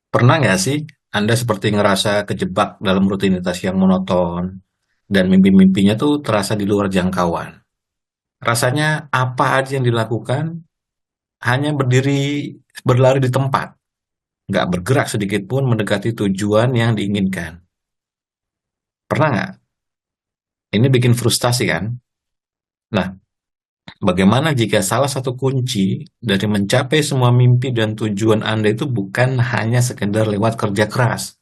Pernah nggak sih Anda seperti ngerasa kejebak dalam rutinitas yang monoton dan mimpi-mimpinya tuh terasa di luar jangkauan? Rasanya apa aja yang dilakukan hanya berlari di tempat, nggak bergerak sedikit pun mendekati tujuan yang diinginkan. Pernah nggak? Ini bikin frustasi kan? Nah, bagaimana jika salah satu kunci dari mencapai semua mimpi dan tujuan Anda itu bukan hanya sekedar lewat kerja keras,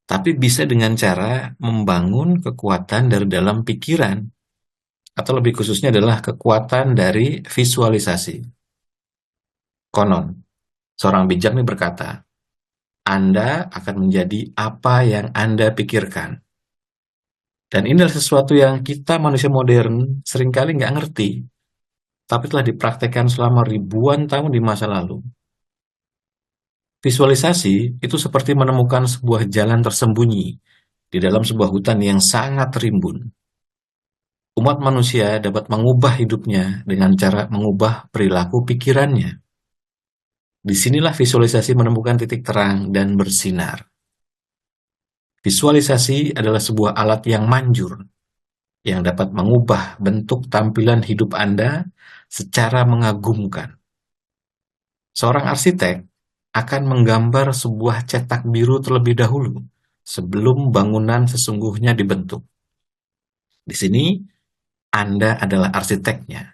tapi bisa dengan cara membangun kekuatan dari dalam pikiran, atau lebih khususnya adalah kekuatan dari visualisasi. Konon, seorang bijak nih berkata, Anda akan menjadi apa yang Anda pikirkan. Dan ini adalah sesuatu yang kita manusia modern seringkali nggak ngerti, tapi telah dipraktekkan selama ribuan tahun di masa lalu. Visualisasi itu seperti menemukan sebuah jalan tersembunyi di dalam sebuah hutan yang sangat rimbun. Umat manusia dapat mengubah hidupnya dengan cara mengubah perilaku pikirannya. Disinilah visualisasi menemukan titik terang dan bersinar. Visualisasi adalah sebuah alat yang manjur, yang dapat mengubah bentuk tampilan hidup Anda secara mengagumkan. Seorang arsitek akan menggambar sebuah cetak biru terlebih dahulu, sebelum bangunan sesungguhnya dibentuk. Di sini, Anda adalah arsiteknya.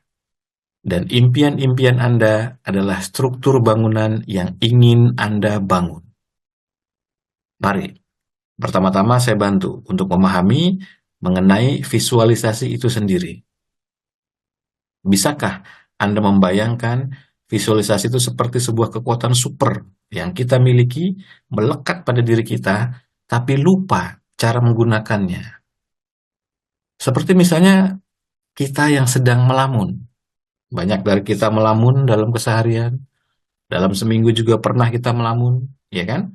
Dan impian-impian Anda adalah struktur bangunan yang ingin Anda bangun. Mari, pertama-tama saya bantu untuk memahami mengenai visualisasi itu sendiri. Bisakah Anda membayangkan visualisasi itu seperti sebuah kekuatan super yang kita miliki, melekat pada diri kita, tapi lupa cara menggunakannya? Seperti misalnya kita yang sedang melamun. Banyak dari kita melamun dalam keseharian, dalam seminggu juga pernah kita melamun, ya kan?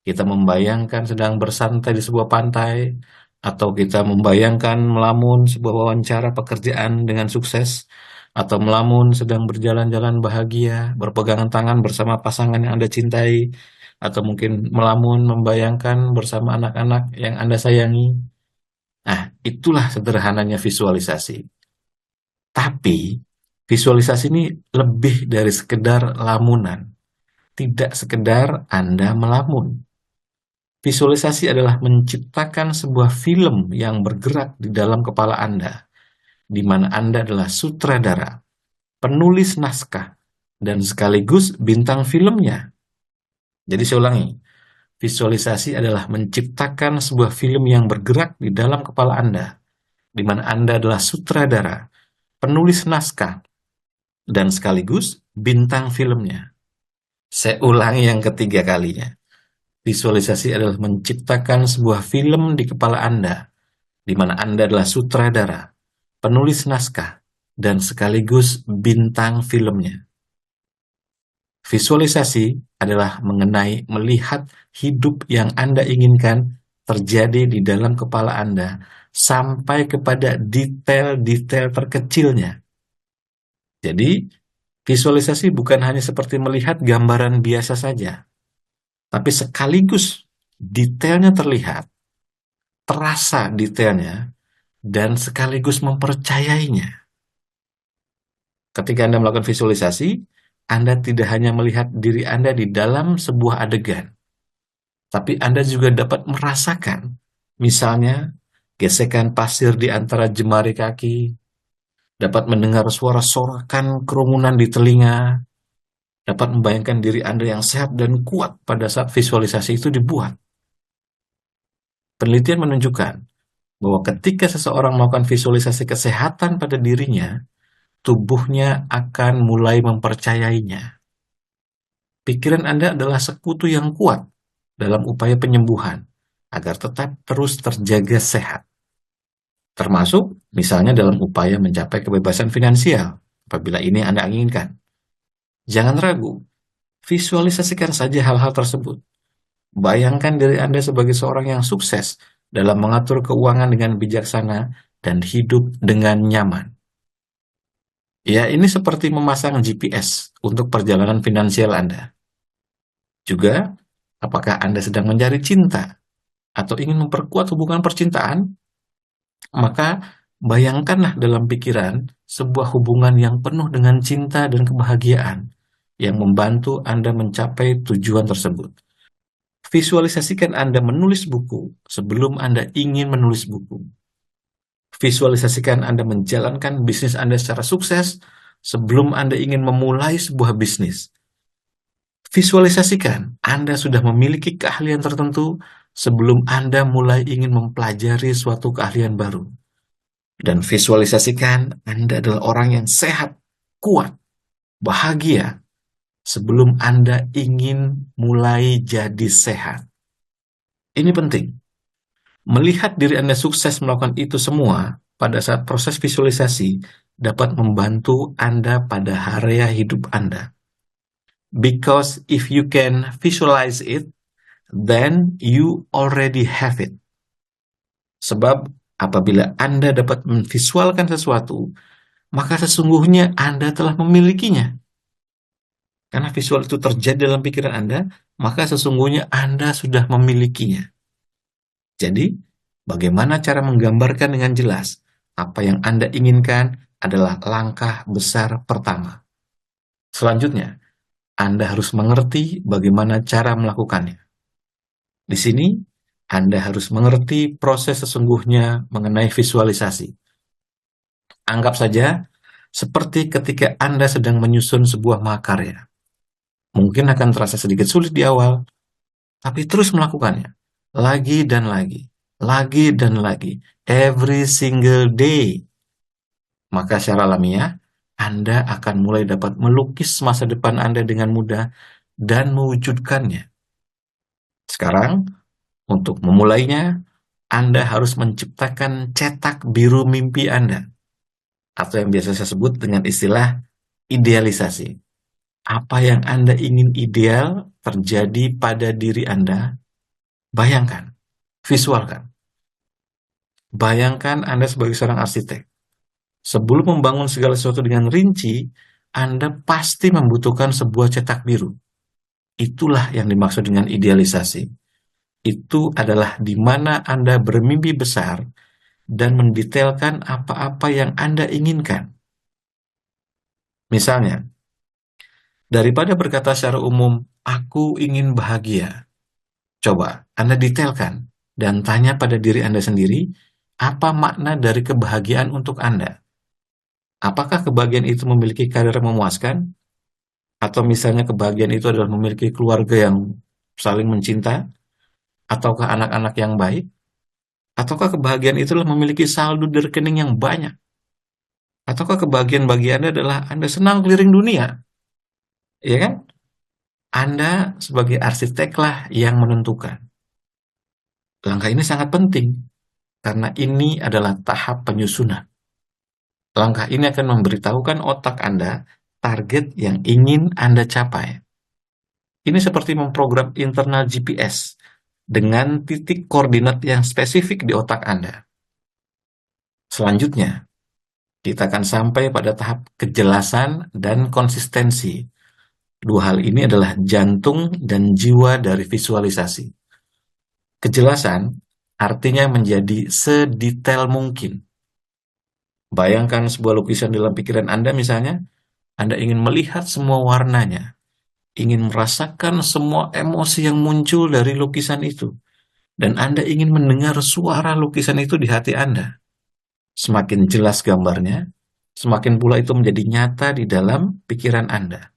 Kita membayangkan sedang bersantai di sebuah pantai, atau kita membayangkan melamun sebuah wawancara pekerjaan dengan sukses, atau melamun sedang berjalan-jalan bahagia, berpegangan tangan bersama pasangan yang Anda cintai, atau mungkin melamun membayangkan bersama anak-anak yang Anda sayangi. Nah, itulah sederhananya visualisasi. Tapi, visualisasi ini lebih dari sekedar lamunan, tidak sekedar Anda melamun. Visualisasi adalah menciptakan sebuah film yang bergerak di dalam kepala Anda, di mana Anda adalah sutradara, penulis naskah, dan sekaligus bintang filmnya. Jadi saya ulangi, visualisasi adalah menciptakan sebuah film yang bergerak di dalam kepala Anda, di mana Anda adalah sutradara, penulis naskah, dan sekaligus bintang filmnya. Saya ulangi yang ketiga kalinya. Visualisasi adalah menciptakan sebuah film di kepala Anda, di mana Anda adalah sutradara, penulis naskah, dan sekaligus bintang filmnya. Visualisasi adalah mengenai melihat hidup yang Anda inginkan terjadi di dalam kepala Anda sampai kepada detail-detail terkecilnya. Jadi, visualisasi bukan hanya seperti melihat gambaran biasa saja, tapi sekaligus detailnya terlihat, terasa detailnya, dan sekaligus mempercayainya. Ketika Anda melakukan visualisasi, Anda tidak hanya melihat diri Anda di dalam sebuah adegan, tapi Anda juga dapat merasakan, misalnya, gesekan pasir di antara jemari kaki, dapat mendengar suara sorakan kerumunan di telinga, dapat membayangkan diri Anda yang sehat dan kuat pada saat visualisasi itu dibuat. Penelitian menunjukkan bahwa ketika seseorang melakukan visualisasi kesehatan pada dirinya, tubuhnya akan mulai mempercayainya. Pikiran Anda adalah sekutu yang kuat dalam upaya penyembuhan agar tetap terus terjaga sehat. Termasuk misalnya dalam upaya mencapai kebebasan finansial apabila ini Anda inginkan. Jangan ragu, visualisasikan saja hal-hal tersebut. Bayangkan diri Anda sebagai seorang yang sukses dalam mengatur keuangan dengan bijaksana dan hidup dengan nyaman. Ya, ini seperti memasang GPS untuk perjalanan finansial Anda. Juga, Apakah Anda sedang mencari cinta atau ingin memperkuat hubungan percintaan? Maka bayangkanlah dalam pikiran sebuah hubungan yang penuh dengan cinta dan kebahagiaan yang membantu Anda mencapai tujuan tersebut. Visualisasikan Anda menulis buku sebelum Anda ingin menulis buku. Visualisasikan Anda menjalankan bisnis Anda secara sukses sebelum Anda ingin memulai sebuah bisnis. Visualisasikan Anda sudah memiliki keahlian tertentu sebelum Anda mulai ingin mempelajari suatu keahlian baru. Dan visualisasikan Anda adalah orang yang sehat, kuat, bahagia sebelum Anda ingin mulai jadi sehat. Ini penting. Melihat diri Anda sukses melakukan itu semua pada saat proses visualisasi dapat membantu Anda pada area hidup Anda. Because if you can visualize it, then you already have it. Sebab apabila Anda dapat memvisualkan sesuatu, maka sesungguhnya Anda telah memilikinya. Karena visual itu terjadi dalam pikiran Anda, maka sesungguhnya Anda sudah memilikinya. Jadi, bagaimana cara menggambarkan dengan jelas apa yang Anda inginkan adalah langkah besar pertama. Selanjutnya, Anda harus mengerti bagaimana cara melakukannya. Di sini, Anda harus mengerti proses sesungguhnya mengenai visualisasi. Anggap saja seperti ketika Anda sedang menyusun sebuah mahakarya. Mungkin akan terasa sedikit sulit di awal, tapi terus melakukannya. Lagi dan lagi, lagi dan lagi, every single day. Maka secara alamiah, Anda akan mulai dapat melukis masa depan Anda dengan mudah dan mewujudkannya. Sekarang, untuk memulainya, Anda harus menciptakan cetak biru mimpi Anda, atau yang biasa saya sebut dengan istilah idealisasi. Apa yang Anda ingin ideal terjadi pada diri Anda, bayangkan, visualkan. Bayangkan Anda sebagai seorang arsitek. Sebelum membangun segala sesuatu dengan rinci, Anda pasti membutuhkan sebuah cetak biru. Itulah yang dimaksud dengan idealisasi. Itu adalah di mana Anda bermimpi besar dan mendetailkan apa-apa yang Anda inginkan. Misalnya, daripada berkata secara umum, "Aku ingin bahagia." Coba Anda detailkan dan tanya pada diri Anda sendiri, apa makna dari kebahagiaan untuk Anda? Apakah kebahagiaan itu memiliki karir yang memuaskan? Atau misalnya kebahagiaan itu adalah memiliki keluarga yang saling mencinta? Ataukah anak-anak yang baik? Ataukah kebahagiaan itu adalah memiliki saldo di rekening yang banyak? Ataukah kebahagiaan bagi Anda adalah Anda senang keliling dunia? Ya kan? Anda sebagai arsiteklah yang menentukan. Langkah ini sangat penting, karena ini adalah tahap penyusunan. Langkah ini akan memberitahukan otak Anda target yang ingin Anda capai. Ini seperti memprogram internal GPS dengan titik koordinat yang spesifik di otak Anda. Selanjutnya, kita akan sampai pada tahap kejelasan dan konsistensi. Dua hal ini adalah jantung dan jiwa dari visualisasi. Kejelasan artinya menjadi sedetail mungkin. Bayangkan sebuah lukisan dalam pikiran Anda misalnya, Anda ingin melihat semua warnanya, ingin merasakan semua emosi yang muncul dari lukisan itu, dan Anda ingin mendengar suara lukisan itu di hati Anda. Semakin jelas gambarnya, semakin pula itu menjadi nyata di dalam pikiran Anda.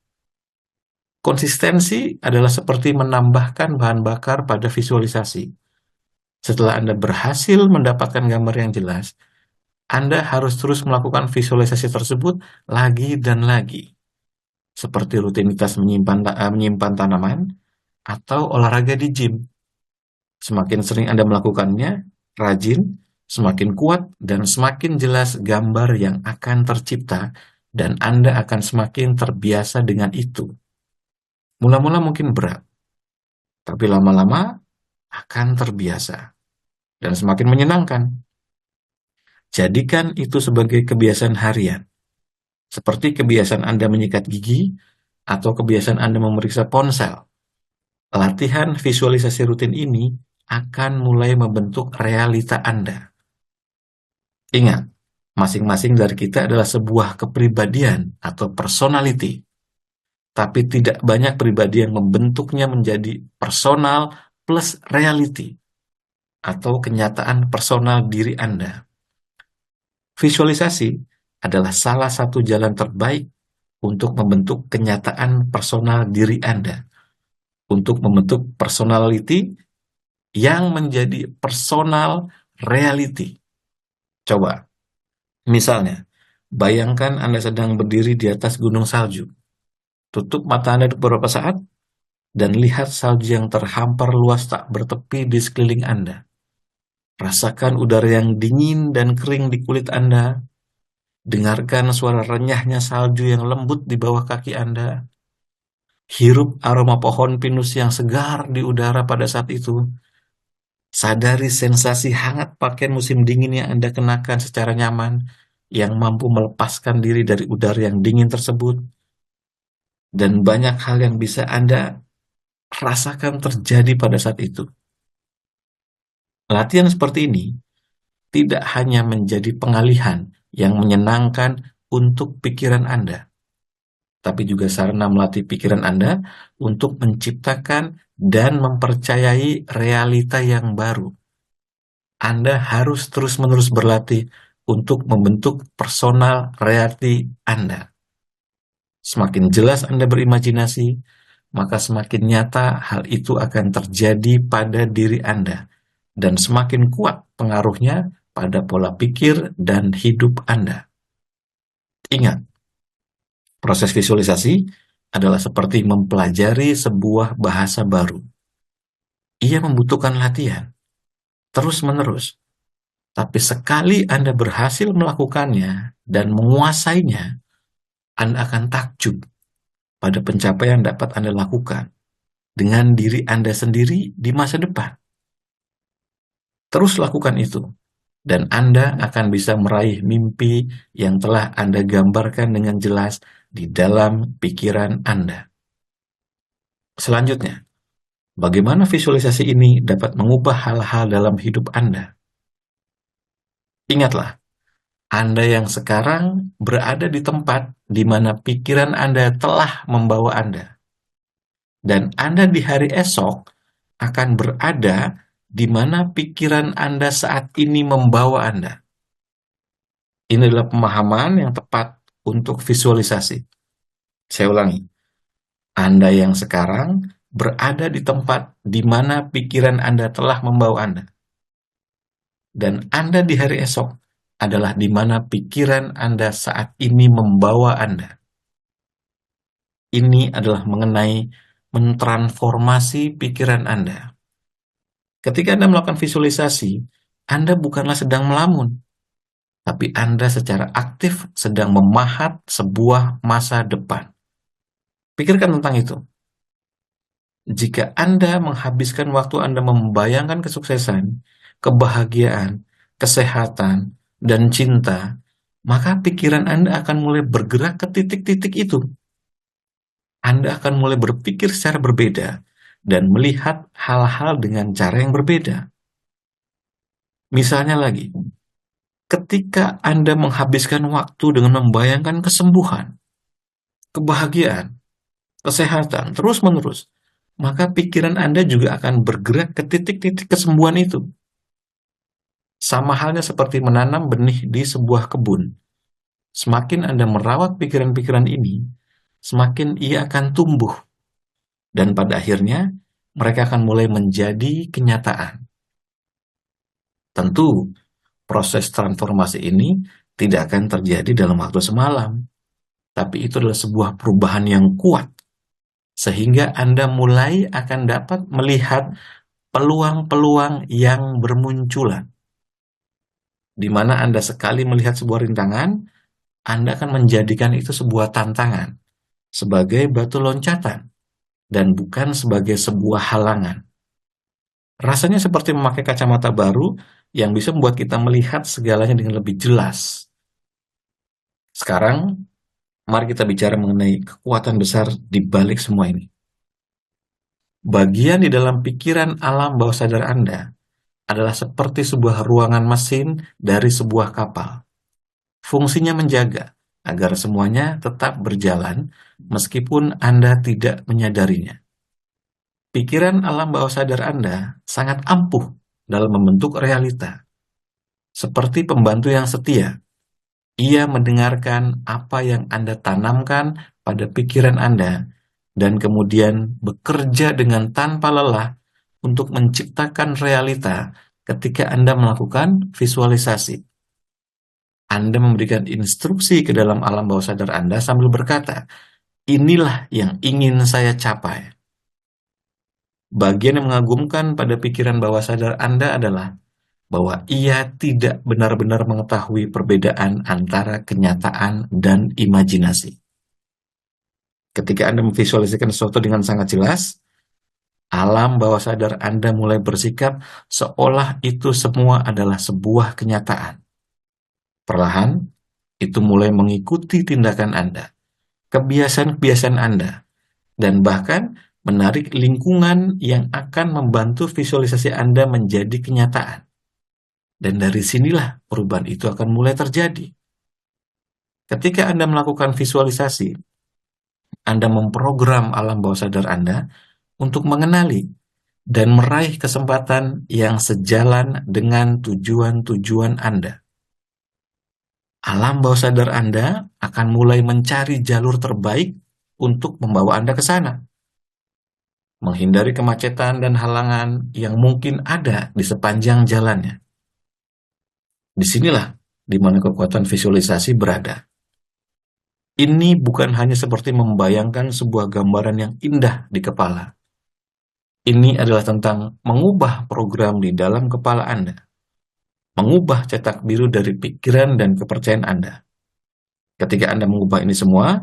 Konsistensi adalah seperti menambahkan bahan bakar pada visualisasi. Setelah Anda berhasil mendapatkan gambar yang jelas, Anda harus terus melakukan visualisasi tersebut lagi dan lagi. Seperti rutinitas menyimpan tanaman atau olahraga di gym. Semakin sering Anda melakukannya, rajin, semakin kuat, dan semakin jelas gambar yang akan tercipta, dan Anda akan semakin terbiasa dengan itu. Mula-mula mungkin berat, tapi lama-lama akan terbiasa, dan semakin menyenangkan. Jadikan itu sebagai kebiasaan harian, seperti kebiasaan Anda menyikat gigi, atau kebiasaan Anda memeriksa ponsel. Latihan visualisasi rutin ini akan mulai membentuk realita Anda. Ingat, masing-masing dari kita adalah sebuah kepribadian atau personality, tapi tidak banyak pribadi yang membentuknya menjadi personal plus reality atau kenyataan personal diri Anda. Visualisasi adalah salah satu jalan terbaik untuk membentuk kenyataan personal diri Anda, untuk membentuk personality yang menjadi personal reality. Coba, misalnya, bayangkan Anda sedang berdiri di atas gunung salju. Tutup mata Anda beberapa saat dan lihat salju yang terhampar luas tak bertepi di sekeliling Anda. Rasakan udara yang dingin dan kering di kulit Anda. Dengarkan suara renyahnya salju yang lembut di bawah kaki Anda. Hirup aroma pohon pinus yang segar di udara pada saat itu. Sadari sensasi hangat pakaian musim dingin yang Anda kenakan secara nyaman, yang mampu melepaskan diri dari udara yang dingin tersebut. Dan banyak hal yang bisa Anda rasakan terjadi pada saat itu. Latihan seperti ini tidak hanya menjadi pengalihan yang menyenangkan untuk pikiran Anda, tapi juga sarana melatih pikiran Anda untuk menciptakan dan mempercayai realita yang baru. Anda harus terus-menerus berlatih untuk membentuk personal reality Anda. Semakin jelas Anda berimajinasi, maka semakin nyata hal itu akan terjadi pada diri Anda, dan semakin kuat pengaruhnya pada pola pikir dan hidup Anda. Ingat, proses visualisasi adalah seperti mempelajari sebuah bahasa baru. Ia membutuhkan latihan, terus-menerus. Tapi sekali Anda berhasil melakukannya dan menguasainya, Anda akan takjub pada pencapaian yang dapat Anda lakukan dengan diri Anda sendiri di masa depan. Terus lakukan itu, dan Anda akan bisa meraih mimpi yang telah Anda gambarkan dengan jelas di dalam pikiran Anda. Selanjutnya, bagaimana visualisasi ini dapat mengubah hal-hal dalam hidup Anda? Ingatlah, Anda yang sekarang berada di tempat di mana pikiran Anda telah membawa Anda. Dan Anda di hari esok akan berada di mana pikiran Anda saat ini membawa Anda. Ini adalah pemahaman yang tepat untuk visualisasi. Saya ulangi, Anda yang sekarang berada di tempat di mana pikiran Anda telah membawa Anda. Dan Anda di hari esok adalah di mana pikiran Anda saat ini membawa Anda. Ini adalah mengenai mentransformasi pikiran Anda. Ketika Anda melakukan visualisasi, Anda bukanlah sedang melamun, tapi Anda secara aktif sedang memahat sebuah masa depan. Pikirkan tentang itu. Jika Anda menghabiskan waktu Anda membayangkan kesuksesan, kebahagiaan, kesehatan, dan cinta, maka pikiran Anda akan mulai bergerak ke titik-titik itu. Anda akan mulai berpikir secara berbeda dan melihat hal-hal dengan cara yang berbeda. Misalnya lagi, ketika Anda menghabiskan waktu dengan membayangkan kesembuhan, kebahagiaan, kesehatan, terus-menerus, maka pikiran Anda juga akan bergerak ke titik-titik kesembuhan itu. Sama halnya seperti menanam benih di sebuah kebun. Semakin Anda merawat pikiran-pikiran ini, semakin ia akan tumbuh. Dan pada akhirnya, mereka akan mulai menjadi kenyataan. Tentu, proses transformasi ini tidak akan terjadi dalam waktu semalam. Tapi itu adalah sebuah perubahan yang kuat. Sehingga Anda mulai akan dapat melihat peluang-peluang yang bermunculan. Di mana Anda sekali melihat sebuah rintangan, Anda akan menjadikan itu sebuah tantangan, sebagai batu loncatan, dan bukan sebagai sebuah halangan. Rasanya seperti memakai kacamata baru yang bisa membuat kita melihat segalanya dengan lebih jelas. Sekarang, mari kita bicara mengenai kekuatan besar di balik semua ini. Bagian di dalam pikiran alam bawah sadar Anda adalah seperti sebuah ruangan mesin dari sebuah kapal. Fungsinya menjaga agar semuanya tetap berjalan meskipun Anda tidak menyadarinya. Pikiran alam bawah sadar Anda sangat ampuh dalam membentuk realita. Seperti pembantu yang setia, ia mendengarkan apa yang Anda tanamkan pada pikiran Anda dan kemudian bekerja dengan tanpa lelah untuk menciptakan realita ketika Anda melakukan visualisasi. Anda memberikan instruksi ke dalam alam bawah sadar Anda sambil berkata, inilah yang ingin saya capai. Bagian yang mengagumkan pada pikiran bawah sadar Anda adalah bahwa ia tidak benar-benar mengetahui perbedaan antara kenyataan dan imajinasi. Ketika Anda memvisualisasikan sesuatu dengan sangat jelas, alam bawah sadar Anda mulai bersikap seolah itu semua adalah sebuah kenyataan. Perlahan, itu mulai mengikuti tindakan Anda, kebiasaan-kebiasaan Anda, dan bahkan menarik lingkungan yang akan membantu visualisasi Anda menjadi kenyataan. Dan dari sinilah perubahan itu akan mulai terjadi. Ketika Anda melakukan visualisasi, Anda memprogram alam bawah sadar Anda untuk mengenali dan meraih kesempatan yang sejalan dengan tujuan-tujuan Anda. Alam bawah sadar Anda akan mulai mencari jalur terbaik untuk membawa Anda ke sana. Menghindari kemacetan dan halangan yang mungkin ada di sepanjang jalannya. Disinilah di mana kekuatan visualisasi berada. Ini bukan hanya seperti membayangkan sebuah gambaran yang indah di kepala. Ini adalah tentang mengubah program di dalam kepala Anda. Mengubah cetak biru dari pikiran dan kepercayaan Anda. Ketika Anda mengubah ini semua,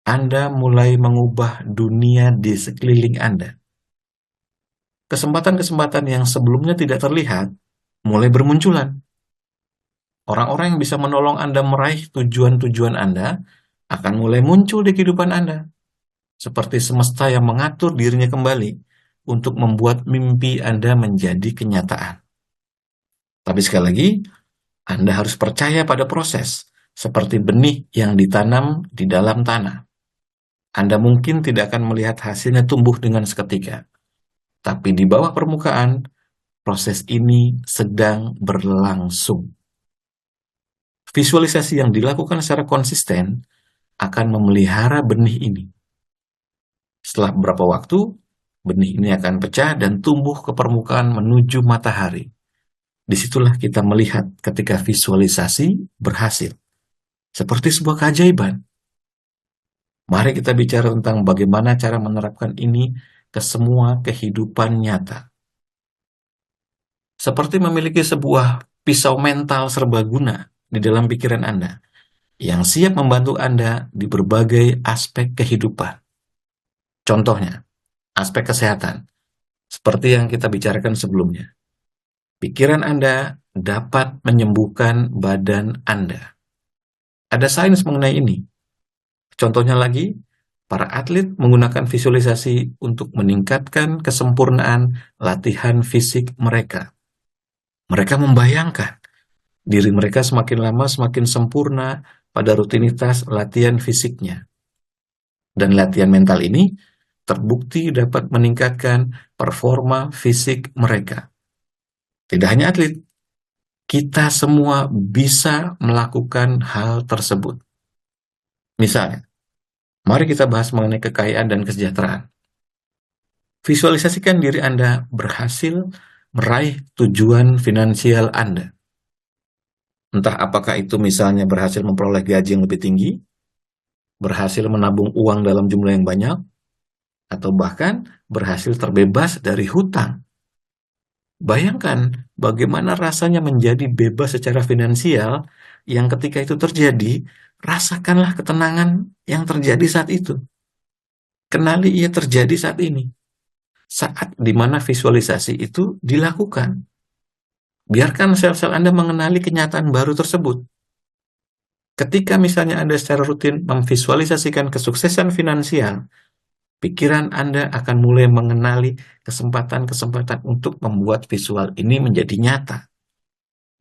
Anda mulai mengubah dunia di sekeliling Anda. Kesempatan-kesempatan yang sebelumnya tidak terlihat mulai bermunculan. Orang-orang yang bisa menolong Anda meraih tujuan-tujuan Anda akan mulai muncul di kehidupan Anda. Seperti semesta yang mengatur dirinya kembali untuk membuat mimpi Anda menjadi kenyataan. Tapi sekali lagi, Anda harus percaya pada proses, seperti benih yang ditanam di dalam tanah. Anda mungkin tidak akan melihat hasilnya tumbuh dengan seketika. Tapi di bawah permukaan, proses ini sedang berlangsung. Visualisasi yang dilakukan secara konsisten akan memelihara benih ini. Setelah beberapa waktu, benih ini akan pecah dan tumbuh ke permukaan menuju matahari. Disitulah kita melihat ketika visualisasi berhasil. Seperti sebuah keajaiban. Mari kita bicara tentang bagaimana cara menerapkan ini ke semua kehidupan nyata. Seperti memiliki sebuah pisau mental serbaguna di dalam pikiran Anda, yang siap membantu Anda di berbagai aspek kehidupan. Contohnya, aspek kesehatan, seperti yang kita bicarakan sebelumnya. Pikiran Anda dapat menyembuhkan badan Anda. Ada sains mengenai ini. Contohnya lagi, para atlet menggunakan visualisasi untuk meningkatkan kesempurnaan latihan fisik mereka. Mereka membayangkan diri mereka semakin lama semakin sempurna pada rutinitas latihan fisiknya. Dan latihan mental ini terbukti dapat meningkatkan performa fisik mereka. Tidak hanya atlet, kita semua bisa melakukan hal tersebut. Misalnya, mari kita bahas mengenai kekayaan dan kesejahteraan. Visualisasikan diri Anda berhasil meraih tujuan finansial Anda. Entah apakah itu misalnya berhasil memperoleh gaji yang lebih tinggi, berhasil menabung uang dalam jumlah yang banyak, atau bahkan berhasil terbebas dari hutang. Bayangkan bagaimana rasanya menjadi bebas secara finansial yang ketika itu terjadi, rasakanlah ketenangan yang terjadi saat itu. Kenali ia terjadi saat ini. Saat di mana visualisasi itu dilakukan. Biarkan sel-sel Anda mengenali kenyataan baru tersebut. Ketika misalnya Anda secara rutin memvisualisasikan kesuksesan finansial, pikiran Anda akan mulai mengenali kesempatan-kesempatan untuk membuat visual ini menjadi nyata.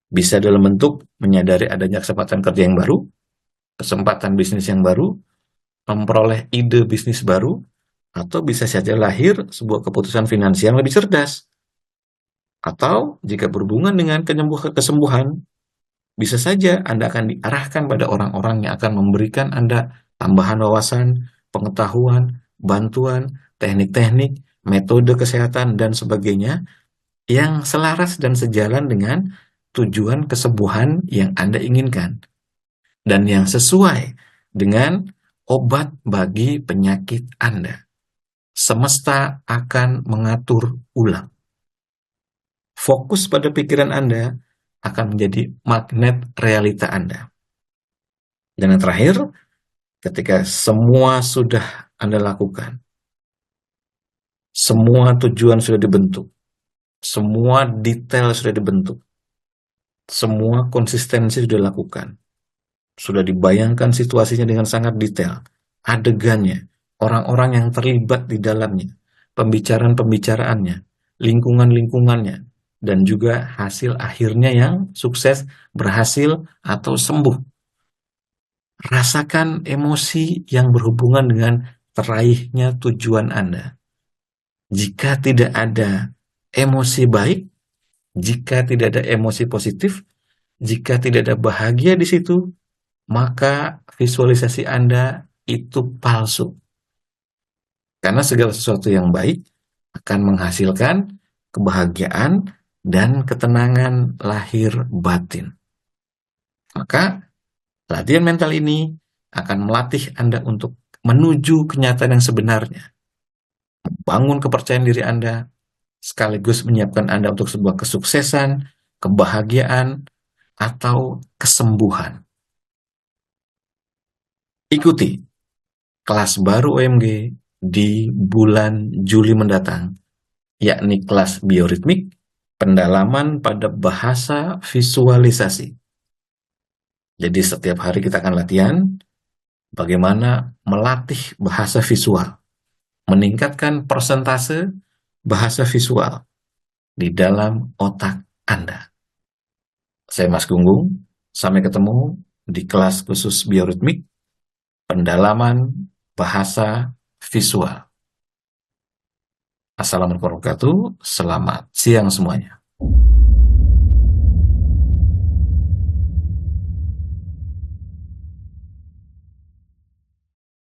Bisa dalam bentuk menyadari adanya kesempatan kerja yang baru, kesempatan bisnis yang baru, memperoleh ide bisnis baru, atau bisa saja lahir sebuah keputusan finansial yang lebih cerdas. Atau jika berhubungan dengan kesembuhan, bisa saja Anda akan diarahkan pada orang-orang yang akan memberikan Anda tambahan wawasan, pengetahuan, bantuan, teknik-teknik, metode kesehatan, dan sebagainya yang selaras dan sejalan dengan tujuan kesembuhan yang Anda inginkan dan yang sesuai dengan obat bagi penyakit Anda. Semesta akan mengatur ulang. Fokus pada pikiran Anda akan menjadi magnet realita Anda. Dan yang terakhir, ketika semua sudah Anda lakukan, semua tujuan sudah dibentuk, semua detail sudah dibentuk, semua konsistensi sudah dilakukan, sudah dibayangkan situasinya dengan sangat detail, adegannya, orang-orang yang terlibat di dalamnya, pembicaraan-pembicaraannya, lingkungan-lingkungannya, dan juga hasil akhirnya yang sukses, berhasil, atau sembuh. Rasakan emosi yang berhubungan dengan teraihnya tujuan Anda. Jika tidak ada emosi baik, jika tidak ada emosi positif, jika tidak ada bahagia di situ, maka visualisasi Anda itu palsu. Karena segala sesuatu yang baik akan menghasilkan kebahagiaan dan ketenangan lahir batin. Maka latihan mental ini akan melatih Anda untuk menuju kenyataan yang sebenarnya, membangun kepercayaan diri Anda, sekaligus menyiapkan Anda untuk sebuah kesuksesan, kebahagiaan, atau kesembuhan. Ikuti kelas baru OMG di bulan Juli mendatang, yakni kelas bioritmik, pendalaman pada bahasa visualisasi. Jadi setiap hari kita akan latihan bagaimana melatih bahasa visual, meningkatkan persentase bahasa visual di dalam otak Anda. Saya Mas Gunggung, sampai ketemu di kelas khusus bioritmik, pendalaman bahasa visual. Assalamualaikum warahmatullahi wabarakatuh, selamat siang semuanya.